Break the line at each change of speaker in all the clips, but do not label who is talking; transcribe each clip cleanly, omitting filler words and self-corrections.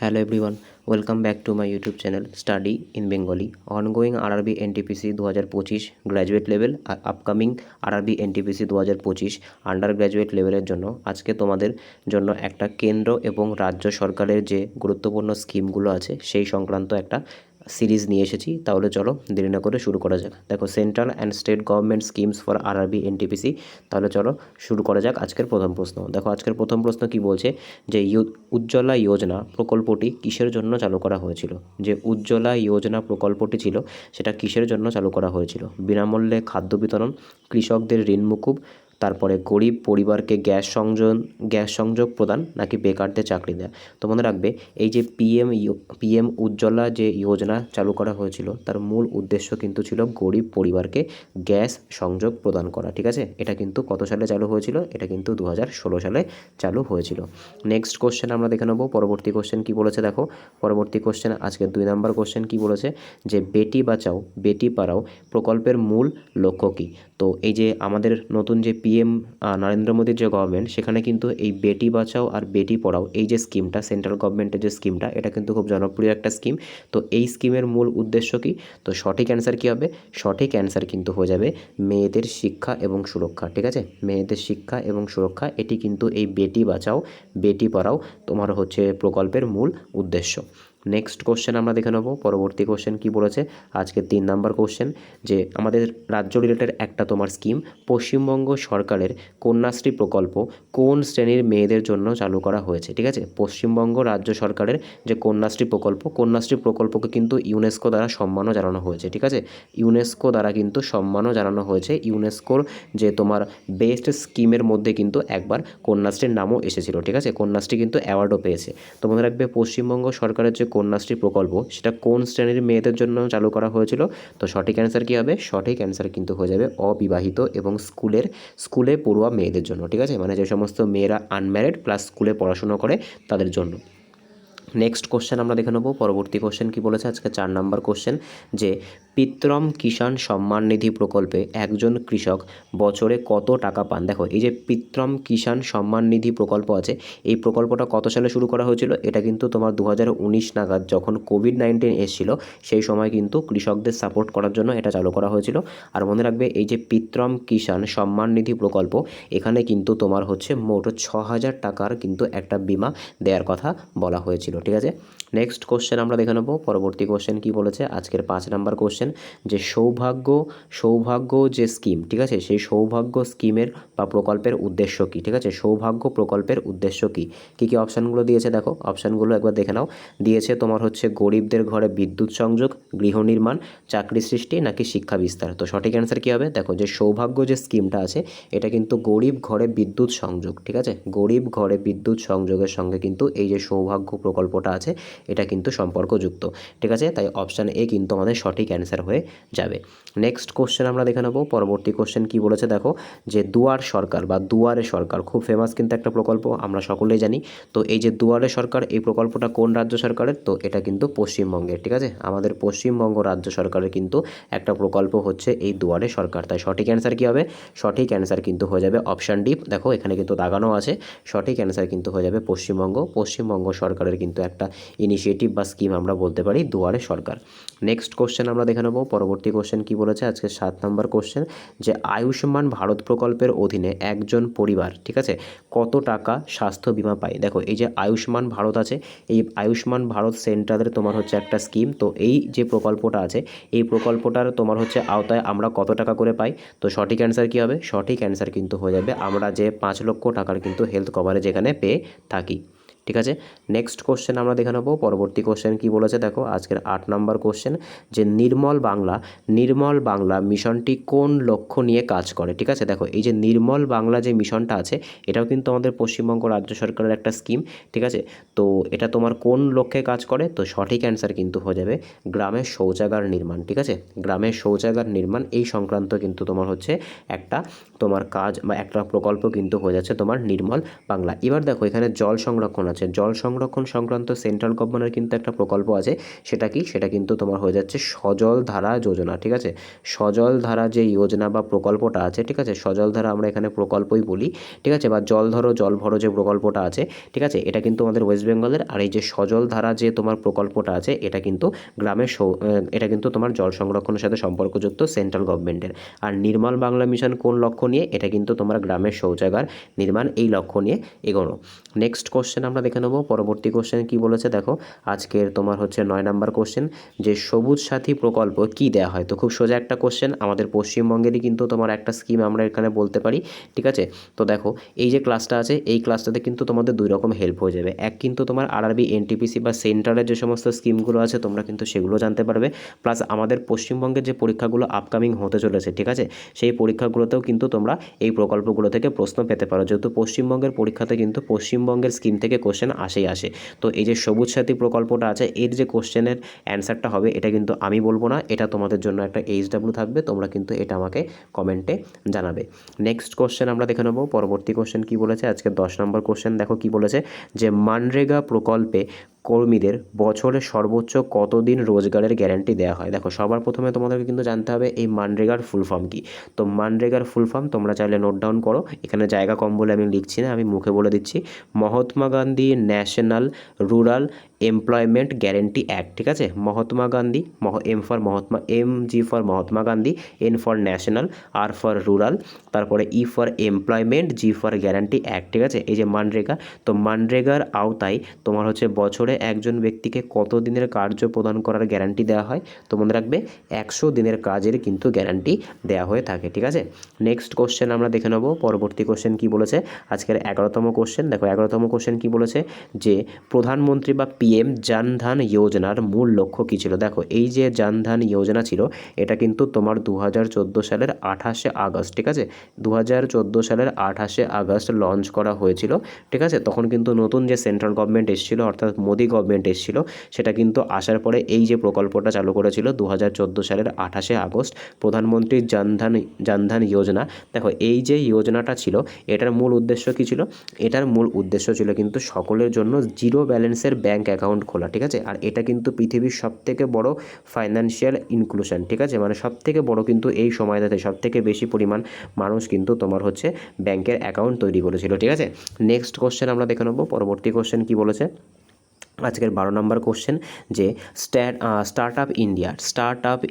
Hello everyone, welcome back to my YouTube channel Study in Bengali. Ongoing RRB NTPC 2025 graduate level আর upcoming RRB NTPC 2025 under graduate লেভেলের জন্য আজকে তোমাদের জন্য একটা কেন্দ্র এবং রাজ্য সরকারের যে গুরুত্বপূর্ণ স্কিমগুলো আছে সেই সংক্রান্ত একটা সিরিজ নিয়ে এসেছি। তাহলে চলো দেরি না করে শুরু করা যাক। দেখো, central and state government schemes for RRB NTPC। তাহলে চলো শুরু করা যাক আজকের প্রথম প্রশ্ন। দেখো, আজকের প্রথম প্রশ্ন কি বলছে, যে উজ্জ্বলা যোজনা প্রকল্পটি কিসের জন্য চালু করা হয়েছিল? যে উজ্জ্বলা যোজনা প্রকল্পটি ছিল সেটা কিসের জন্য চালু করা হয়েছিল? বিনামূল্যে খাদ্য বিতরণ, কৃষকদের ঋণ মুকুব, তারপরে গরিব পরিবারকে গ্যাস সংযোগ প্রদান, নাকি বেকারদের চাকরি দেয়? তো মনে রাখবে, এই যে পিএম উজ্জ্বলা যে যোজনা চালু করা হয়েছিল তার মূল উদ্দেশ্য কিন্তু ছিল গরিব পরিবারকে গ্যাস সংযোগ প্রদান করা। ঠিক আছে, এটা কিন্তু কত সালে চালু হয়েছিল? এটা কিন্তু 2016 সালে চালু হয়েছিল। নেক্সট কোশ্চেন আমরা দেখে নেব। পরবর্তী কোশ্চেন কি বলেছে দেখো, পরবর্তী কোশ্চেন আজকে 2 নম্বর কোশ্চেন কি বলেছে, যে বেটি বাঁচাও বেটি পড়াও প্রকল্পের মূল লক্ষ্য কী? তো এই যে আমাদের নতুন যে পিএম নরেন্দ্র মোদীর যে গভর্নমেন্ট, সেখানে কিন্তু এই বেটি বাঁচাও আর বেটি পড়াও এই যে স্কিমটা, সেন্ট্রাল গভর্নমেন্টের যে স্কিমটা, এটা কিন্তু খুব জনপ্রিয় একটা স্কিম। তো এই স্কিমের মূল উদ্দেশ্য কী? তো সঠিক অ্যান্সার কী হবে? সঠিক অ্যান্সার কিন্তু হয়ে যাবে মেয়েদের শিক্ষা এবং সুরক্ষা। ঠিক আছে, মেয়েদের শিক্ষা এবং সুরক্ষা, এটি কিন্তু এই বেটি বাঁচাও বেটি পড়াও তোমার হচ্ছে প্রকল্পের মূল উদ্দেশ্য। নেক্সট কোশ্চেন আমরা দেখে নেব। পরবর্তী কোশ্চেন কি বলেছে, আজকে 3 নম্বর কোশ্চেন, যে আমাদের রাজ্য রিলেটেড একটা তোমার স্কিম, পশ্চিমবঙ্গ সরকারের কন্যাশ্রী প্রকল্প কোন শ্রেণীর মেয়েদের জন্য চালু করা হয়েছে? ঠিক আছে, পশ্চিমবঙ্গ রাজ্য সরকারের যে কন্যাশ্রী প্রকল্পকে কিন্তু ইউনেস্কো দ্বারা সম্মানও জানানো হয়েছে। ঠিক আছে, ইউনেস্কো দ্বারা কিন্তু সম্মানও জানানো হয়েছে। ইউনেস্কোর যে তোমার বেস্ট স্কিমের মধ্যে কিন্তু একবার কন্যাশ্রীর নামও এসেছিল। ঠিক আছে, কন্যাশ্রী কিন্তু অ্যাওয়ার্ডও পেয়েছে। তো মনে রাখবে, পশ্চিমবঙ্গ সরকারের যে কন্যাশ্রী প্রকল্প সেটা কোন শ্রেণীর মেয়েদের জন্য চালু করা হয়েছিল? তো সঠিক অ্যান্সার কী হবে? সঠিক অ্যান্সার কিন্তু হয়ে যাবে অবিবাহিত এবং স্কুলে পড়ুয়া মেয়েদের জন্য। ঠিক আছে, মানে যে সমস্ত মেয়েরা আনম্যারিড প্লাস স্কুলে পড়াশুনো করে তাদের জন্য। নেক্সট কোশ্চেন আমরা দেখে নেব। পরবর্তী কোশ্চেন কি বলেছে, আজকে 4 নম্বর কোশ্চেন, যে পিতরম কিষাণ সম্মান নিধি প্রকল্পে একজন কৃষক বছরে কত টাকা পান? দেখো, এই যে পিতরম কিষাণ সম্মান নিধি প্রকল্প আছে, এই প্রকল্পটা কত সালে শুরু করা হয়েছিল? এটা কিন্তু তোমার 2019 নাগাদ, যখন কোভিড-19 এসেছিল সেই সময় কিন্তু কৃষকদের সাপোর্ট করার জন্য এটা চালু করা হয়েছিল। আর মনে রাখবে, এই যে পিতরম কিষাণ সম্মান নিধি প্রকল্প, এখানে কিন্তু তোমার হচ্ছে মোট 6,000 টাকার কিন্তু একটা বিমা দেওয়ার কথা বলা হয়েছিল। ঠিক আছে, নেক্সট কোশ্চেন আমরা দেখে নেব। পরবর্তী কোশ্চেন কি বলেছে, আজকের 5 নম্বর কোশ্চেন, যে সৌভাগ্য যে স্কিম, ঠিক আছে, সেই সৌভাগ্য স্কিমের বা প্রকল্পের উদ্দেশ্য কী? ঠিক আছে, সৌভাগ্য প্রকল্পের উদ্দেশ্য কী? কী কী অপশানগুলো দিয়েছে দেখো, অপশানগুলো একবার দেখে নাও। দিয়েছে তোমার হচ্ছে গরিবদের ঘরে বিদ্যুৎ সংযোগ, গৃহ নির্মাণ, চাকরি সৃষ্টি, নাকি শিক্ষা বিস্তার? তো সঠিক অ্যান্সার কী হবে? দেখো, যে সৌভাগ্য যে স্কিমটা আছে এটা কিন্তু গরিব ঘরে বিদ্যুৎ সংযোগ। ঠিক আছে, গরিব ঘরে বিদ্যুৎ সংযোগের সঙ্গে কিন্তু এই যে সৌভাগ্য প্রকল্পটা আছে এটা কিন্তু সম্পর্কযুক্ত। ঠিক আছে, তাই অপশান এ কিন্তু আমাদের সঠিক অ্যান্সার হয়ে যাবে। নেক্সট কোশ্চেন আমরা দেখে নেব। পরবর্তী কোশ্চেন কি বলেছে দেখো, যে দুয়ার সরকার বা দুয়ারে সরকার, খুব ফেমাস কিন্তু একটা প্রকল্প, আমরা সকলেই জানি। তো এই যে দুয়ারে সরকার, এই প্রকল্পটা কোন রাজ্য সরকারের? তো এটা কিন্তু পশ্চিমবঙ্গের। ঠিক আছে, আমাদের পশ্চিমবঙ্গ রাজ্য সরকারের কিন্তু একটা প্রকল্প হচ্ছে এই দুয়ারে সরকার। তাই সঠিক অ্যান্সার কী হবে? সঠিক অ্যান্সার কিন্তু হয়ে যাবে অপশান ডি। দেখো, এখানে কিন্তু দাগানো আছে, সঠিক অ্যান্সার কিন্তু হয়ে যাবে পশ্চিমবঙ্গ সরকারের কিন্তু একটা ইনিশিয়েটিভ বা স্কিম আমরা বলতে পারি দুয়ারে সরকার। নেক্সট কোশ্চেন আমরা দেখে নেব। পরবর্তী কোশ্চেন কি বলেছে, আজকে 7 নম্বর কোশ্চেন, যে আয়ুষ্মান ভারত প্রকল্পের অধীনে একজন পরিবার, ঠিক আছে, কত টাকা স্বাস্থ্য বিমা পায়? দেখো, এই যে আয়ুষ্মান ভারত আছে, এই আয়ুষ্মান ভারত সেন্টারের তোমার হচ্ছে একটা স্কিম। তো এই যে প্রকল্পটা আছে, এই প্রকল্পটার তোমার হচ্ছে আওতায় আমরা কত টাকা করে পাই? তো সঠিক অ্যান্সার কী হবে? সঠিক অ্যান্সার কিন্তু হয়ে যাবে আমরা যে 5 লক্ষ টাকার কিন্তু হেলথ কভারেজ এখানে পেয়ে থাকি। ঠিক আছে, নেক্সট কোশ্চেন আমরা দেখে নেব। পরবর্তী কোশ্চেন কি বলেছে দেখো, আজকের 8 নম্বর কোশ্চেন, যে নির্মল বাংলা মিশনটি কোন লক্ষ্য নিয়ে কাজ করে? ঠিক আছে, দেখো, এই যে নির্মল বাংলা যে মিশনটা আছে এটাও কিন্তু আমাদের পশ্চিমবঙ্গ রাজ্য সরকারের একটা স্কিম। ঠিক আছে, তো এটা তোমার কোন লক্ষ্যে কাজ করে? তো সঠিক অ্যান্সার কিন্তু হয়ে যাবে গ্রামের শৌচাগার নির্মাণ। ঠিক আছে, গ্রামের শৌচাগার নির্মাণ এই সংক্রান্ত কিন্তু তোমার হচ্ছে একটা তোমার কাজ বা একটা প্রকল্প কিন্তু হয়ে যাচ্ছে তোমার নির্মল বাংলা। এবার দেখো, এখানে জল সংরক্ষণ আছে। হচ্ছে জল সংরক্ষণ সংক্রান্ত সেন্ট্রাল গভর্নমেন্টের কিন্তু একটা প্রকল্প আছে, সেটা কি, সেটা কিন্তু তোমার হয়ে যাচ্ছে সজল ধারা যোজনা। ঠিক আছে, সজল ধারা যে যোজনা বা প্রকল্পটা আছে, ঠিক আছে, সজল ধারা আমরা এখানে প্রকল্পই বলি, ঠিক আছে, বা জল ধরো জল ভরো যে প্রকল্পটা আছে, ঠিক আছে, এটা কিন্তু আমাদের ওয়েস্ট বেঙ্গলের। আর এই যে সজল ধারা যে তোমার প্রকল্পটা আছে, এটা কিন্তু গ্রামের এটা কিন্তু তোমার জল সংরক্ষণের সাথে সম্পর্কযুক্ত সেন্ট্রাল গভর্নমেন্টের। আর নির্মল বাংলা মিশন কোন লক্ষ্য নিয়ে, এটা কিন্তু তোমার গ্রামের শৌচাগার নির্মাণ এই লক্ষ্য নিয়ে এগোনো। নেক্সট কোশ্চেন আমরা দেখে নেবো, পরবর্তী কোশ্চেন কি বলেছে দেখো, আজকের তোমার হচ্ছে 9 নম্বর কোশ্চেন, যে সবুজ সাথী প্রকল্প কি দেওয়া হয়। তো খুব সোজা একটা কোশ্চেন, আমাদের পশ্চিমবঙ্গেরই কিন্তু তোমার একটা স্কিম আমরা এখানে বলতে পারি। ঠিক আছে, তো দেখো এই যে ক্লাসটা আছে, এই ক্লাসটাতে কিন্তু তোমাদের দুই রকম হেল্প হয়ে যাবে। এক কিন্তু তোমার আরআরবি এনটিপিসি বা সেন্ট্রালের যে সমস্ত স্কিমগুলো আছে তোমরা কিন্তু সেগুলো জানতে পারবে, প্লাস আমাদের পশ্চিমবঙ্গের যে পরীক্ষাগুলো আপকামিং হতে চলেছে, ঠিক আছে, সেই পরীক্ষাগুলোতেও কিন্তু তোমরা এই প্রকল্পগুলো থেকে প্রশ্ন পেতে পারো, যেহেতু পশ্চিমবঙ্গের পরীক্ষাতে কিন্তু পশ্চিমবঙ্গের স্কিম থেকে কোশ্চেন আসে। তো এই যে সবুজ সাথী প্রকল্পটা আছে, এর যে কোশ্চেনের অ্যান্সারটা হবে এটা কিন্তু আমি বলবো না, এটা তোমাদের জন্য একটা HW থাকবে, তোমরা কিন্তু এটা আমাকে কমেন্টে জানাবে। নেক্সট কোশ্চেন আমরা দেখে নেবো, পরবর্তী কোশ্চেন কি বলেছে, আজকে 10 নম্বর কোশ্চেন দেখো কি বলেছে, যে মানরেগা প্রকল্পে কর্মীদের বছরে সর্বোচ্চ কতদিন রোজগারের গ্যারান্টি দেওয়া হয়। দেখো সবার প্রথমে তোমাদেরকে কিন্তু জানতে হবে এই মানরেগার ফুল ফর্ম কি। তো মানরেগার ফুল ফর্ম তোমরা চাইলে নোট ডাউন করো, এখানে জায়গা কম বলে আমি লিখছি না, আমি মুখে বলে দিচ্ছি, Mahatma Gandhi national rural employment guarantee act. ঠিক আছে, Mahatma Gandhi, MG for Mahatma Gandhi, N for national, R for rural, তারপরে E for employment, G for guarantee act. ঠিক আছে, এই যে মানরেগা, তো মানরেগার আওতায় তোমার হচ্ছে বছরে একজন ব্যক্তিকে কত দিনের কার্য প্রদান করার গ্যারান্টি দেওয়া হয়। তো মনে রাখবে 100 দিনের কাজের কিন্তু গ্যারান্টি দেওয়া হয়ে থাকে। ঠিক আছে, নেক্সট কোশ্চেন আমরা দেখে নেব, পরবর্তী কোশ্চেন কি বলেছে, আজকের 11তম কোশ্চেন দেখো, 11তম কোশ্চেন কি বলেছে, যে প্রধানমন্ত্রী বা PM জনধন যোজনার মূল লক্ষ্য কী ছিল। দেখো এই যে জনধন যোজনা ছিল, এটা কিন্তু তোমার 2014 সালের 28শে আগস্ট, ঠিক আছে, 2014 সালের 28শে আগস্ট লঞ্চ করা হয়েছিল। ঠিক আছে, তখন কিন্তু নতুন যে সেন্ট্রাল গভর্নমেন্ট এসেছিলো, অর্থাৎ মোদি গভর্নমেন্ট এসেছিলো, সেটা কিন্তু আসার পরে এই যে প্রকল্পটা চালু করেছিল 2014 সালের 28শে আগস্ট, প্রধানমন্ত্রী জনধন যোজনা। দেখো এই যে যোজনাটা ছিল, এটার মূল উদ্দেশ্য কী ছিল, এটার মূল উদ্দেশ্য ছিল কিন্তু সকলের জন্য জিরো ব্যালেন্সের ব্যাঙ্ক অ্যাকাউন্ট খোলা। ঠিক আছে, আর এটা কিন্তু পৃথিবীর সবথেকে বড় ফাইন্যান্সিয়াল ইনক্লুশন। ঠিক আছে, মানে সবথেকে বড় কিন্তু এই সময়টাতে সবথেকে বেশি পরিমাণ মানুষ কিন্তু তোমার হচ্ছে ব্যাংকের অ্যাকাউন্ট তৈরি করেছিল। ঠিক আছে, নেক্সট কোশ্চেন আমরা দেখে নেবো, পরবর্তী কোশ্চেন কি বলেছে, আজকের 12 নম্বর কোশ্চেন, যে স্টার্ট আপ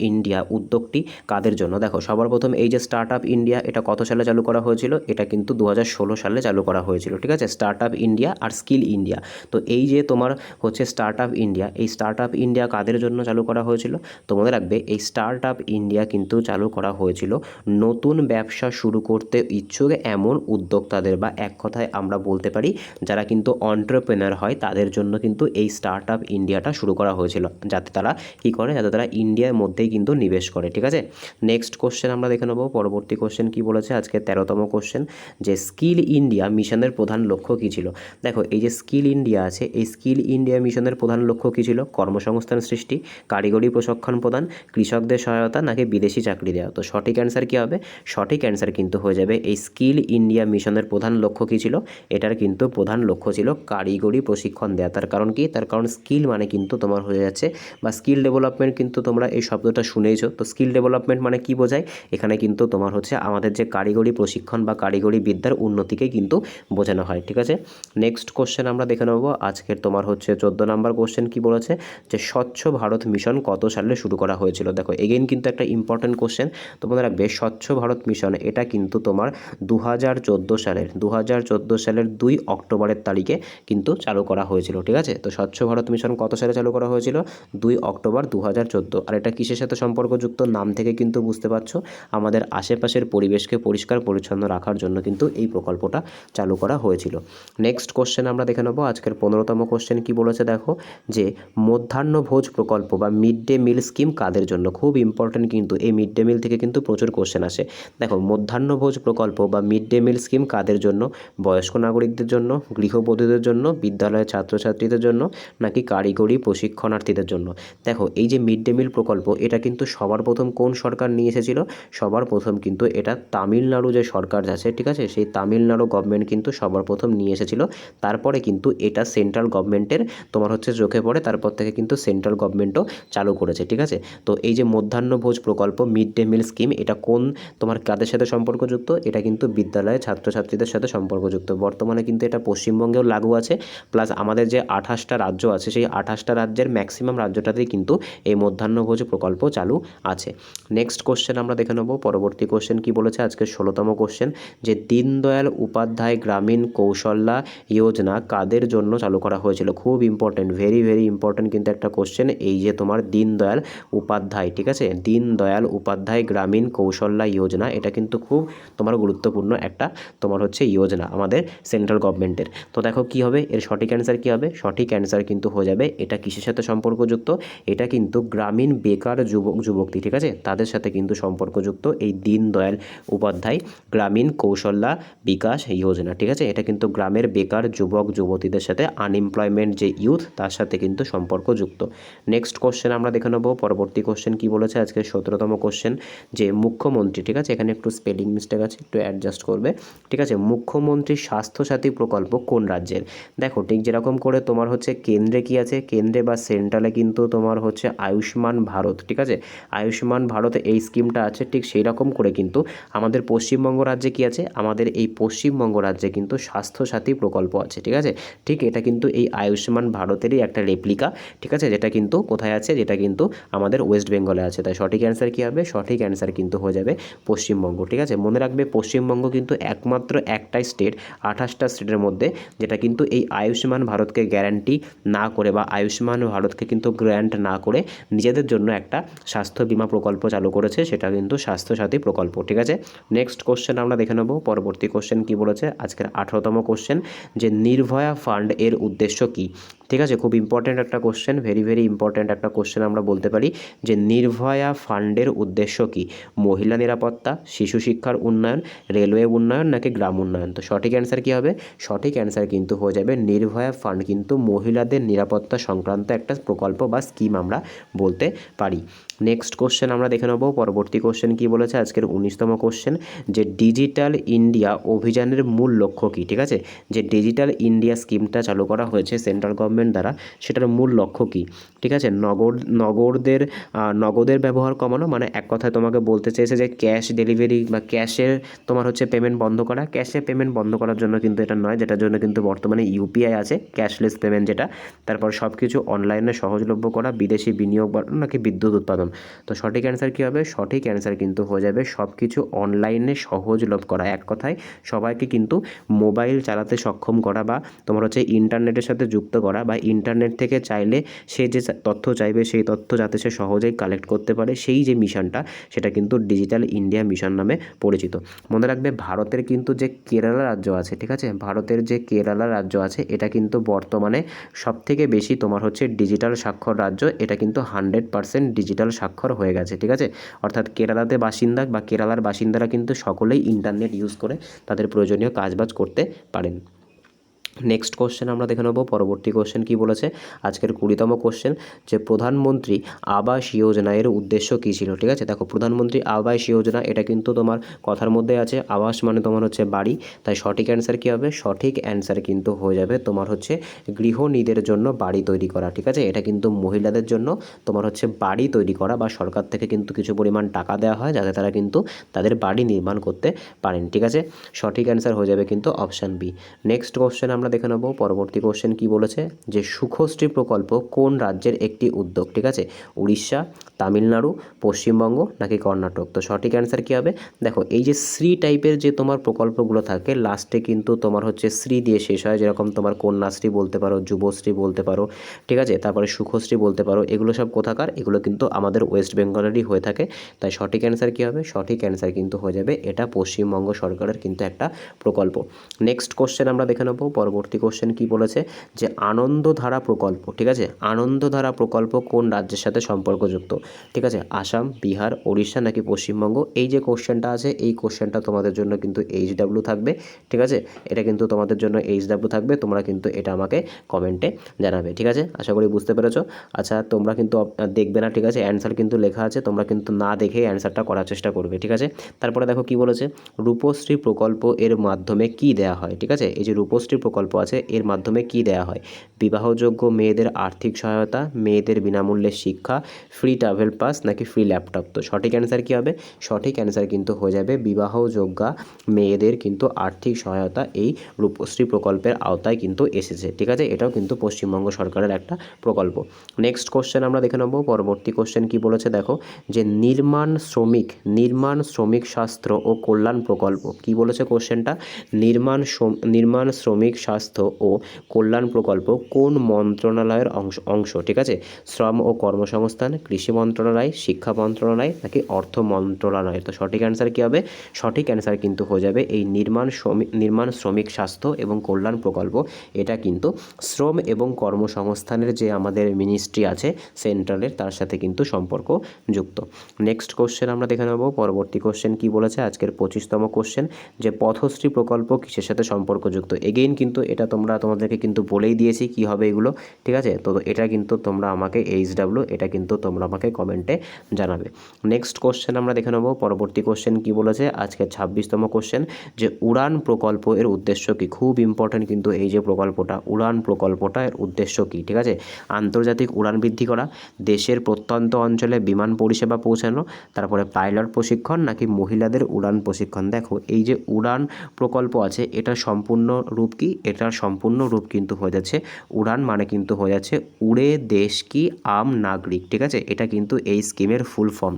ইন্ডিয়া উদ্যোগটি কাদের জন্য। দেখো সবার প্রথম এই যে স্টার্ট আপ ইন্ডিয়া, এটা কত সালে চালু করা হয়েছিল, এটা কিন্তু 2016 সালে চালু করা হয়েছিল। ঠিক আছে, স্টার্ট আপ ইন্ডিয়া আর স্কিল ইন্ডিয়া, তো এই যে তোমার হচ্ছে স্টার্ট আপ ইন্ডিয়া, এই স্টার্ট আপ ইন্ডিয়া কাদের জন্য চালু করা হয়েছিল। তো মনে রাখবে এই স্টার্ট আপ ইন্ডিয়া কিন্তু চালু করা হয়েছিল নতুন ব্যবসা শুরু করতে ইচ্ছুক এমন উদ্যোক্তাদের, বা এক কথায় আমরা বলতে পারি যারা কিন্তু এন্টারপ্রেনার হয় তাদের জন্য কিন্তু এই স্টার্ট আপ ইন্ডিয়াটা শুরু করা হয়েছিল, যাতে তারা কী করে, যাতে তারা ইন্ডিয়ার মধ্যেই কিন্তু নিবেশ করে। ঠিক আছে, নেক্সট কোশ্চেন আমরা দেখে নেবো, পরবর্তী কোশ্চেন কি বলেছে, আজকে 13তম কোশ্চেন, যে স্কিল ইন্ডিয়া মিশনের প্রধান লক্ষ্য কী ছিল। দেখো এই যে স্কিল ইন্ডিয়া আছে, এই স্কিল ইন্ডিয়া মিশনের প্রধান লক্ষ্য কী ছিল, কর্মসংস্থান সৃষ্টি, কারিগরি প্রশিক্ষণ প্রদান, কৃষকদের সহায়তা, নাকি বিদেশি চাকরি দেওয়া। তো সঠিক অ্যান্সার কী হবে, সঠিক অ্যান্সার কিন্তু হয়ে যাবে এই স্কিল ইন্ডিয়া মিশনের প্রধান লক্ষ্য কী ছিল, এটার কিন্তু প্রধান লক্ষ্য ছিল কারিগরি প্রশিক্ষণ দেওয়া। তার কারণ কি, তার কারণ স্কিল মানে কিন্তু তোমার হয়ে যাচ্ছে, বা স্কিল ডেভেলপমেন্ট কিন্তু তোমরা এই শব্দটা শুনেইছো। তো স্কিল ডেভেলপমেন্ট মানে কি বোঝায়, এখানে কিন্তু তোমার হচ্ছে আমাদের যে কারিগরি প্রশিক্ষণ বা কারিগরি বিদ্যার উন্নতিকে কিন্তু বোঝানো হয়। ঠিক আছে, নেক্সট কোশ্চেন আমরা দেখে নেব, আজকের তোমার হচ্ছে 14 নম্বর কোশ্চেন কি বলেছে, যে স্বচ্ছ ভারত মিশন কত সালে শুরু করা হয়েছিল। দেখো এগেইন কিন্তু একটা ইম্পর্টেন্ট কোশ্চেন, তো মনে রাখবে স্বচ্ছ ভারত মিশন এটা কিন্তু তোমার 2014 সালের 2 অক্টোবরের তারিখে কিন্তু চালু করা হয়েছিল। ঠিক আছে, তো স্বচ্ছ ভারত মিশন কত সালে চালু করা হয়েছিল, 2 অক্টোবর 2014। আর এটা কিসের সাথে সম্পর্কযুক্ত, নাম থেকে কিন্তু বুঝতে পারছো, আমাদের আশেপাশের পরিবেশকে পরিষ্কার পরিচ্ছন্ন রাখার জন্য কিন্তু এই প্রকল্পটা চালু করা হয়েছিল। নেক্সট কোশ্চেন আমরা দেখে নেবো, আজকের 15তম কোশ্চেন কি বলেছে দেখো, যে মধ্যাহ্নভোজ প্রকল্প বা মিড ডে মিল স্কিম কাদের জন্য। খুব ইম্পর্টেন্ট কিন্তু এই মিড ডে মিল থেকে কিন্তু প্রচুর কোশ্চেন আসে। দেখো মধ্যাহ্নভোজ প্রকল্প বা মিড ডে মিল স্কিম কাদের জন্য, বয়স্ক নাগরিকদের জন্য, গৃহবধূদের জন্য, বিদ্যালয়ের ছাত্রছাত্রীদের জন্য, নাকি কারিগরি প্রশিক্ষণার্থীদের জন্য? দেখো এই যে মিড ডে মিল প্রকল্প এটা কিন্তু সবার প্রথম কোন সরকার নিয়ে এসেছিল? সবার প্রথম কিন্তু এটা তামিলনাড়ু যে সরকার আছে, ঠিক আছে, সেই তামিলনাড়ু গভর্নমেন্ট কিন্তু সবার প্রথম নিয়ে এসেছিল। তারপরে কিন্তু এটা সেন্ট্রাল গভর্নমেন্টের তোমার হচ্ছে চোখে পড়ে, তারপর থেকে কিন্তু সেন্ট্রাল গভর্নমেন্টও চালু করেছে, ঠিক আছে। তো এই যে মধ্যাহ্নভোজ প্রকল্প মিড ডে মিল স্কিম এটা কোন তোমার কাদের সাথে সম্পর্কযুক্ত? এটা কিন্তু বিদ্যালয়ের ছাত্রছাত্রীদের সাথে সম্পর্কযুক্ত। বর্তমানে কিন্তু এটা পশ্চিমবঙ্গেও লাগু আছে, প্লাস আমাদের যে 28টা রাজ্য আছে সেই 28টা রাজ্যের ম্যাক্সিমাম রাজ্যটাতেই কিন্তু এই মধ্যাহ্নভোজ প্রকল্প চালু আছে। নেক্সট কোশ্চেন আমরা দেখে নেব। পরবর্তী কোশ্চেন কি বলেছে আজকে 16তম কোশ্চেন, যে দীনদয়াল উপাধ্যায় গ্রামীণ কৌশল্যা যোজনা কাদের জন্য চালু করা হয়েছিল? খুব ইম্পর্টেন্ট, ভেরি ভেরি ইম্পর্টেন্ট কিন্তু একটা কোশ্চেন, এই যে তোমার দীনদয়াল উপাধ্যায়, ঠিক আছে, দীনদয়াল উপাধ্যায় গ্রামীণ কৌশল্যা যোজনা, এটা কিন্তু খুব তোমার গুরুত্বপূর্ণ একটা তোমার হচ্ছে যোজনা আমাদের সেন্ট্রাল গভর্নমেন্টের। তো দেখো কি হবে এর সঠিক অ্যান্সার কি হবে? সঠিক অ্যান্সার কিন্তু হয়ে যাবে, এটা কিসের সাথে সম্পর্কযুক্ত? এটা কিন্তু গ্রামীণ বেকার যুবক যুবতী, ঠিক আছে, তাদের সাথে কিন্তু সম্পর্কযুক্ত এই দীনদয়াল উপাধ্যায় গ্রামীণ কৌশল্যা বিকাশ যোজনা, ঠিক আছে। এটা কিন্তু গ্রামের বেকার যুবক যুবতীদের সাথে, আনএমপ্লয়মেন্ট যে ইউথ তার সাথে কিন্তু সম্পর্কযুক্ত। নেক্সট কোশ্চেন আমরা দেখে নেব। পরবর্তী কোশ্চেন কি বলেছে আজকে 17তম কোশ্চেন, যে মুখ্যমন্ত্রী, ঠিক আছে, এখানে একটু স্পেলিং মিস্টেক আছে, একটু অ্যাডজাস্ট করবে, ঠিক আছে, মুখ্যমন্ত্রী স্বাস্থ্যসাথী প্রকল্প কোন রাজ্যের? দেখো ঠিক যেরকম করে তোমার হচ্ছে কেন্দ্রে কি আছে, কেন্দ্রে বা সেন্ট্রালে কিন্তু তোমার হচ্ছে আয়ুষ্মান ভারত, ঠিক আছে, আয়ুষ্মান ভারত এই স্কিমটা আছে, ঠিক সেই রকম করে কিন্তু আমাদের পশ্চিমবঙ্গ রাজ্যে কি আছে, আমাদের এই পশ্চিমবঙ্গ রাজ্যে কিন্তু স্বাস্থ্যসাথী প্রকল্প আছে, ঠিক আছে। ঠিক এটা কিন্তু এই আয়ুষ্মান ভারতেরই একটা রেপ্লিকা, ঠিক আছে, যেটা কিন্তু কোথায় আছে, যেটা কিন্তু আমাদের ওয়েস্ট বেঙ্গলে আছে। তাই সঠিক অ্যান্সার কী হবে? সঠিক অ্যান্সার কিন্তু হয়ে যাবে পশ্চিমবঙ্গ, ঠিক আছে। মনে রাখবে পশ্চিমবঙ্গ কিন্তু একমাত্র একটাই স্টেট 28টা স্টেটের মধ্যে যেটা কিন্তু এই আয়ুষ্মান ভারতকে গ্যারান্টি না করে বা আয়ুষ্মান ভারতকে কিন্তু গ্র্যান্ট না করে নিজেদের জন্য একটা স্বাস্থ্য বিমা প্রকল্প চালু করেছে, সেটা কিন্তু স্বাস্থ্যসাথী প্রকল্প, ঠিক আছে। নেক্সট কোশ্চেন আমরা দেখে নেব। পরবর্তী কোশ্চেন কি বলেছে আজকের 18তম কোশ্চেন, যে নির্ভয়া ফান্ড এর উদ্দেশ্য কী? ঠিক আছে, খুব ইম্পর্ট্যান্ট একটা কোশ্চেন, ভেরি ভেরি ইম্পর্ট্যান্ট একটা কোশ্চেন আমরা বলতে পারি, যে নির্ভয়া ফান্ডের উদ্দেশ্য কী? মহিলা নিরাপত্তা, শিশু শিক্ষার উন্নয়ন, রেলওয়ে উন্নয়ন নাকি গ্রাম উন্নয়ন? তো সঠিক অ্যান্সার কী হবে? সঠিক অ্যান্সার কিন্তু হয়ে যাবে নির্ভয়া ফান্ড কিন্তু মহিলাদের নিরাপত্তা সংক্রান্ত একটা প্রকল্প বা স্কিম আমরা বলতে পারি। নেক্সট কোশ্চেন আমরা দেখে নেব। পরবর্তী কোশ্চেন কি বলেছে আজকের 19তম কোশ্চেন, যে ডিজিটাল ইন্ডিয়া অভিযানের মূল লক্ষ্য কী? ঠিক আছে, যে ডিজিটাল ইন্ডিয়া স্কিমটা চালু করা হয়েছে সেন্ট্রাল গভর্নমেন্ট দ্বারা, সেটার মূল লক্ষ্য কী? ঠিক আছে, নগদের ব্যবহার কমানো, মানে এক কথায় তোমাকে বলতে চেয়েছে যে ক্যাশ ডেলিভারি বা ক্যাশের তোমার হচ্ছে পেমেন্ট বন্ধ করা। ক্যাশে পেমেন্ট বন্ধ করার জন্য কিন্তু এটা নয়, যেটার জন্য কিন্তু বর্তমানে ইউপিআই আছে, ক্যাশলেস পেমেন্ট যেটা। তারপর সব কিছু অনলাইনে সহজলভ্য করা, বিদেশি বিনিয়োগ বাড়ানো নাকি বিদ্যুৎ উৎপাদন? তো সঠিক অ্যান্সার কী হবে? সঠিক অ্যান্সার কিন্তু হয়ে যাবে সব কিছু অনলাইনে সহজলভ্য করা। এক কথায় সবাইকে কিন্তু মোবাইল চালাতে সক্ষম করা বা তোমার হচ্ছে ইন্টারনেটের সাথে যুক্ত করা, বা ইন্টারনেট থেকে চাইলে সে যে তথ্য চাইবে সেই তথ্য যাতে সে সহজেই কালেক্ট করতে পারে, সেই যে মিশনটা সেটা কিন্তু ডিজিটাল ইন্ডিয়া মিশন নামে পরিচিত। মনে রাখবে ভারতের কিন্তু যে কেরালা রাজ্য আছে, ঠিক আছে, ভারতের যে কেরালা রাজ্য আছে এটা কিন্তু বর্তমানে সবথেকে বেশি তোমার হচ্ছে ডিজিটাল স্বাক্ষর রাজ্য। এটা কিন্তু 100% ডিজিটাল স্বাক্ষর হয়ে গেছে, ঠিক আছে। অর্থাৎ কেরালাতে বাসিন্দা বা কেরালার বাসিন্দারা কিন্তু সকলেই ইন্টারনেট ইউজ করে তাদের প্রয়োজনীয় কাজবাজ করতে পারেন। নেক্সট কোশ্চেন আমরা দেখে নেব। পরবর্তী কোশ্চেন কি বলেছে আজকের 20তম কোশ্চেন, যে প্রধানমন্ত্রী আবাস যোজনা এর উদ্দেশ্য কী ছিল? ঠিক আছে, দেখো প্রধানমন্ত্রী আবাস যোজনা এটা কিন্তু তোমার কথার মধ্যে আছে, আবাস মানে তোমার হচ্ছে বাড়ি, তাই সঠিক অ্যান্সার কী হবে? সঠিক অ্যান্সার কিন্তু হয়ে যাবে তোমার হচ্ছে গৃহনীদের জন্য বাড়ি তৈরি করা, ঠিক আছে। এটা কিন্তু মহিলাদের জন্য তোমার হচ্ছে বাড়ি তৈরি করা, বা সরকার থেকে কিন্তু কিছু পরিমাণ টাকা দেওয়া হয় যাতে তারা কিন্তু তাদের বাড়ি নির্মাণ করতে পারেন, ঠিক আছে। সঠিক অ্যান্সার হয়ে যাবে কিন্তু অপশান বি। নেক্সট কোশ্চেন আমরা দেখে নেব। পরবর্তী কোশ্চেন কি বলেছে, যে সুখশ্রী প্রকল্প কোন রাজ্যের একটি উদ্যোগ? ঠিক আছে, উড়িষ্যা, তামিলনাড়ু, পশ্চিমবঙ্গ নাকি কর্ণাটক? তো সঠিক অ্যান্সার কী হবে? দেখো এই যে শ্রী টাইপের যে তোমার প্রকল্পগুলো থাকে লাস্টে কিন্তু তোমার হচ্ছে শ্রী দিয়ে শেষ হয়, যেরকম তোমার কন্যাশ্রী বলতে পারো, যুবশ্রী বলতে পারো, ঠিক আছে, তারপরে সুখশ্রী বলতে পারো, এগুলো সব কোথাকার? এগুলো কিন্তু আমাদের ওয়েস্ট বেঙ্গলেরই হয়ে থাকে। তাই সঠিক অ্যান্সার কী হবে? সঠিক অ্যান্সার কিন্তু হয়ে যাবে এটা পশ্চিমবঙ্গ সরকারের কিন্তু একটা প্রকল্প। নেক্সট কোশ্চেন আমরা দেখে নেব। পরবর্তী পরবর্তী কোশ্চেন কি বলেছে যে আনন্দধারা প্রকল্প, ঠিক আছে, আনন্দধারা প্রকল্প কোন রাজ্যের সাথে সম্পর্কযুক্ত, ঠিক আছে, আসাম, বিহার, ওড়িশা নাকি পশ্চিমবঙ্গ। এই যে কোশ্চেনটা আছে এই কোশ্চেনটা তোমাদের জন্য কিন্তু HW থাকবে, ঠিক আছে, এটা কিন্তু তোমাদের জন্য HW থাকবে, তোমরা কিন্তু এটা আমাকে কমেন্টে জানাবে, ঠিক আছে। আশা করি বুঝতে পেরেছো। আচ্ছা তোমরা কিন্তু দেখবে না, ঠিক আছে, অ্যান্সার কিন্তু লেখা আছে, তোমরা কিন্তু না দেখেই অ্যান্সারটা করার চেষ্টা করবে, ঠিক আছে। তারপরে দেখো কি বলেছে, রূপশ্রী প্রকল্প এর মাধ্যমে কি দেয়া হয়, ঠিক আছে, এই যে রূপশ্রী প্রকল্প আছে এর মাধ্যমে কি দেয়া হয়, বিবাহযোগ্য মেয়েদের আর্থিক সহায়তা, মেয়েদের বিনামূল্যে শিক্ষা, ফ্রি ট্রাভেল পাস নাকি ফ্রি ল্যাপটপ। তো সঠিক অ্যান্সার কী হবে, সঠিক অ্যান্সার কিন্তু হয়ে যাবে বিবাহযোগ্যা মেয়েদের কিন্তু আর্থিক সহায়তা এই রূপশ্রী প্রকল্পের আওতায় কিন্তু এসেছে, ঠিক আছে, এটাও কিন্তু পশ্চিমবঙ্গ সরকারের একটা প্রকল্প। নেক্সট কোশ্চেন আমরা দেখে নেব, পরবর্তী কোশ্চেন কি বলেছে দেখো, যে নির্মাণ শ্রমিক স্বাস্থ্য ও কল্যাণ প্রকল্প, কি বলেছে কোশ্চেনটা, নির্মাণ শ্রমিক স্বাস্থ্য ও কল্যাণ প্রকল্প কোন মন্ত্রণালয়ের অংশ, ঠিক আছে, শ্রম ও কর্মসংস্থান, কৃষি মন্ত্রণালয়, শিক্ষা মন্ত্রণালয় নাকি অর্থ মন্ত্রণালয়। তো সঠিক অ্যান্সার কী হবে, সঠিক অ্যান্সার কিন্তু হয়ে যাবে এই নির্মাণ শ্রমিক স্বাস্থ্য এবং কল্যাণ প্রকল্প, এটা কিন্তু শ্রম এবং কর্মসংস্থানের যে আমাদের মিনিস্ট্রি আছে সেন্ট্রালের, তার সাথে কিন্তু সম্পর্ক যুক্ত। নেক্সট কোশ্চেন আমরা দেখে নেব, পরবর্তী কোশ্চেন কি বলেছে, আজকের 25তম কোশ্চেন, যে পথশ্রী প্রকল্প কিসের সাথে সম্পর্কযুক্ত। এগেইন কিন্তু এটা তোমাদেরকে কিন্তু বলেই দিয়েছি কি হবে এগুলো, ঠিক আছে। তো এটা কিন্তু তোমরা আমাকে HW এটা কিন্তু তোমরা আমাকে কমেন্টে জানাবে। নেক্সট কোশ্চেন আমরা দেখে নেব, পরবর্তী কোশ্চেন কি বলেছে, আজকের 26তম কোশ্চেন, যে উড়ান প্রকল্প এর উদ্দেশ্য কি। খুব ইম্পর্টেন্ট কিন্তু এই যে প্রকল্পটা, উড়ান প্রকল্পটা এর উদ্দেশ্য কি, ঠিক আছে, আন্তর্জাতিক উড়ান বৃদ্ধি করা, দেশের প্রত্যন্ত অঞ্চলে বিমান পরিষেবা পৌঁছানো, তারপরে পাইলট প্রশিক্ষণ নাকি মহিলাদের উড়ান প্রশিক্ষণ। দেখো এই যে উড়ান প্রকল্প আছে এটার সম্পূর্ণ রূপ কি, এটার সম্পূর্ণ রূপ কিন্তু হয়ে যাচ্ছে উড়ান মানে কিন্তু হয়ে যাচ্ছে উড়ে দেশ কি আম নাগরিক, ঠিক আছে, এটা কিন্তু এই স্কিমের ফুল ফর্ম।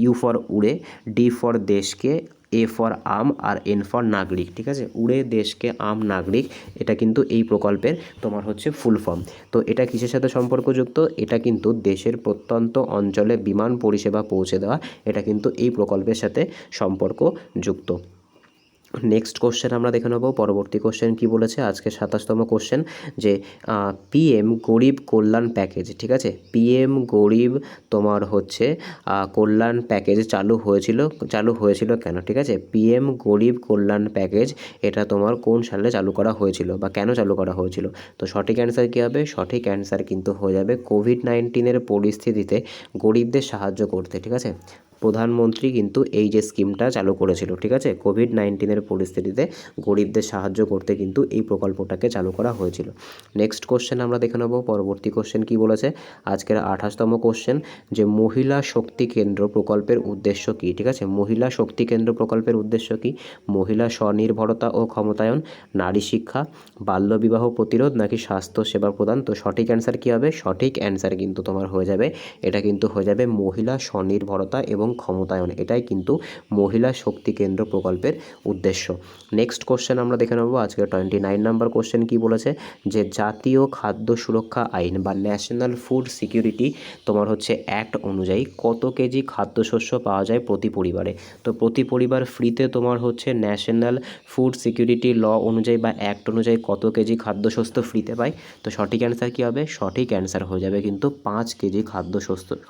ইউ ফর উড়ে, ডি ফর দেশকে, এ ফর আম আর এন ফর নাগরিক, ঠিক আছে, উড়ে দেশকে আম নাগরিক, এটা কিন্তু এই প্রকল্পের তোমার হচ্ছে ফুল ফর্ম। তো এটা কিসের সাথে সম্পর্কযুক্ত, এটা কিন্তু দেশের প্রত্যন্ত অঞ্চলে বিমান পরিষেবা পৌঁছে দেওয়া, এটা কিন্তু এই প্রকল্পের সাথে সম্পর্কযুক্ত। নেক্সট কোশ্চেন আমরা দেখে নেব, পরবর্তী কোশ্চেন কি বলেছে, আজকে 27তম কোশ্চেন, যে PM গরিব কল্যাণ প্যাকেজ, ঠিক আছে, PM গরিব তোমার হচ্ছে কল্যাণ প্যাকেজ চালু হয়েছিল কেন, ঠিক আছে, PM গরিব কল্যাণ প্যাকেজ এটা তোমার কোন সালে চালু করা হয়েছিল বা কেন চালু করা হয়েছিল। তো সঠিক অ্যান্সার কী হবে, সঠিক অ্যান্সার কিন্তু হয়ে যাবে কোভিড-19 পরিস্থিতিতে গরিবদের সাহায্য করতে, ঠিক আছে, প্রধানমন্ত্রী কিন্তু এই যে স্কিমটা চালু করেছিল, ঠিক আছে, কোভিড-19 পরিস্থিতিতে গরিবদের সাহায্য করতে কিন্তু এই প্রকল্পটাকে চালু করা হয়েছিল। নেক্সট কোশ্চেন আমরা দেখে নেব, পরবর্তী কোশ্চেন কি বলেছে, আজকের 28তম কোশ্চেন, যে মহিলা শক্তি কেন্দ্র প্রকল্পের উদ্দেশ্য কী, ঠিক আছে, মহিলা শক্তি কেন্দ্র প্রকল্পের উদ্দেশ্য কী, মহিলা স্বনির্ভরতা ও ক্ষমতায়ন, নারী শিক্ষা, বাল্যবিবাহ প্রতিরোধ নাকি স্বাস্থ্য সেবা প্রদান। তো সঠিক অ্যান্সার কী হবে, সঠিক অ্যান্সার কিন্তু তোমার হয়ে যাবে, এটা কিন্তু হয়ে যাবে মহিলা স্বনির্ভরতা এবং ক্ষমতায়ন, এটাই কিন্তু মহিলা শক্তি কেন্দ্র প্রকল্পের উদ্দেশ্য। নেক্সট কোশ্চেন আমরা দেখে নেব, আজকে 29 নম্বর কোশ্চেন কি বলেছে, যে জাতীয় খাদ্য সুরক্ষা আইন বা ন্যাশনাল ফুড সিকিউরিটি তোমার হচ্ছে অ্যাক্ট অনুযায়ী কত কেজি খাদ্যশস্য পাওয়া যায় প্রতি পরিবারে। তো প্রতি পরিবার ফ্রিতে তোমার হচ্ছে ন্যাশনাল ফুড সিকিউরিটি ল অনুযায়ী বা অ্যাক্ট অনুযায়ী কত কেজি খাদ্যশস্য ফ্রিতে পায়। তো সঠিক অ্যান্সার কী হবে, সঠিক অ্যান্সার হয়ে যাবে কিন্তু 5 কেজি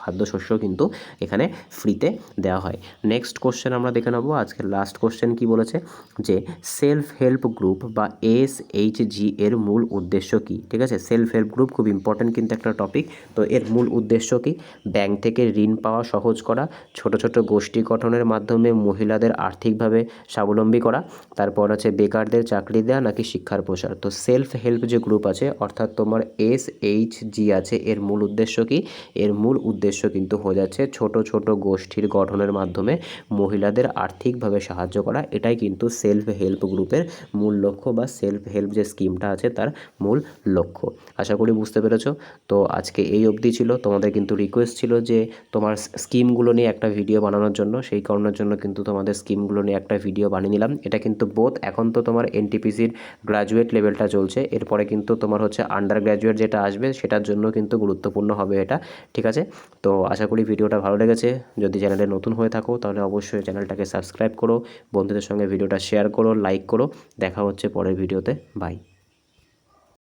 খাদ্যশস্য কিন্তু এখানে ফ্রিতে দেওয়া হয়। নেক্সট কোশ্চেন আমরা দেখে নেব, আজকের লাস্ট কোশ্চেন কি বলেছে, যে সেলফ হেল্প গ্রুপ বা SHG এর মূল উদ্দেশ্য কী, ঠিক আছে, সেলফ হেল্প গ্রুপ খুব ইম্পর্টেন্ট কিন্তু একটা টপিক। তো এর মূল উদ্দেশ্য কী, ব্যাংক থেকে ঋণ পাওয়া সহজ করা, ছোট ছোট গোষ্ঠী গঠনের মাধ্যমে মহিলাদের আর্থিকভাবে স্বাবলম্বী করা, তারপর আছে বেকারদের চাকরি দেওয়া নাকি শিক্ষার প্রসার। তো সেলফ হেল্প যে গ্রুপ আছে অর্থাৎ তোমার SHG আছে, এর মূল উদ্দেশ্য কী, এর মূল উদ্দেশ্য কিন্তু হয়ে যাচ্ছে ছোট ছোট গোষ্ঠীর গঠনের মাধ্যমে মহিলাদের আর্থিকভাবে সাহায্য করা, এটাই কিন্তু সেলফ হেল্প গ্রুপের মূল লক্ষ্য বা সেলফ হেল্প যে স্কিমটা আছে তার মূল লক্ষ্য। আশা করি বুঝতে পেরেছো। তো আজকে এই অবধি ছিল, তোমাদের কিন্তু রিকোয়েস্ট ছিল যে তোমার স্কিমগুলো নিয়ে একটা ভিডিও বানানোর জন্য, সেই কারণের জন্য কিন্তু তোমাদের স্কিমগুলো নিয়ে একটা ভিডিও বানিয়ে নিলাম। এটা কিন্তু বোথ এখন তো তোমার NTPCর গ্র্যাজুয়েট লেভেলটা চলছে, এরপরে কিন্তু তোমার হচ্ছে আন্ডার গ্র্যাজুয়েট যেটা আসবে সেটার জন্য কিন্তু গুরুত্বপূর্ণ হবে এটা, ঠিক আছে। তো আশা করি ভিডিওটা ভালো লেগেছে। যদি চ্যানেলে নতুন হয়ে থাকো তাহলে অবশ্যই চ্যানেলটাকে সাবস্ক্রাইব করো, বন্ধুদের সঙ্গে ভিডিওটা শেয়ার করো, লাইক করো। দেখা হচ্ছে পরের ভিডিওতে, বাই।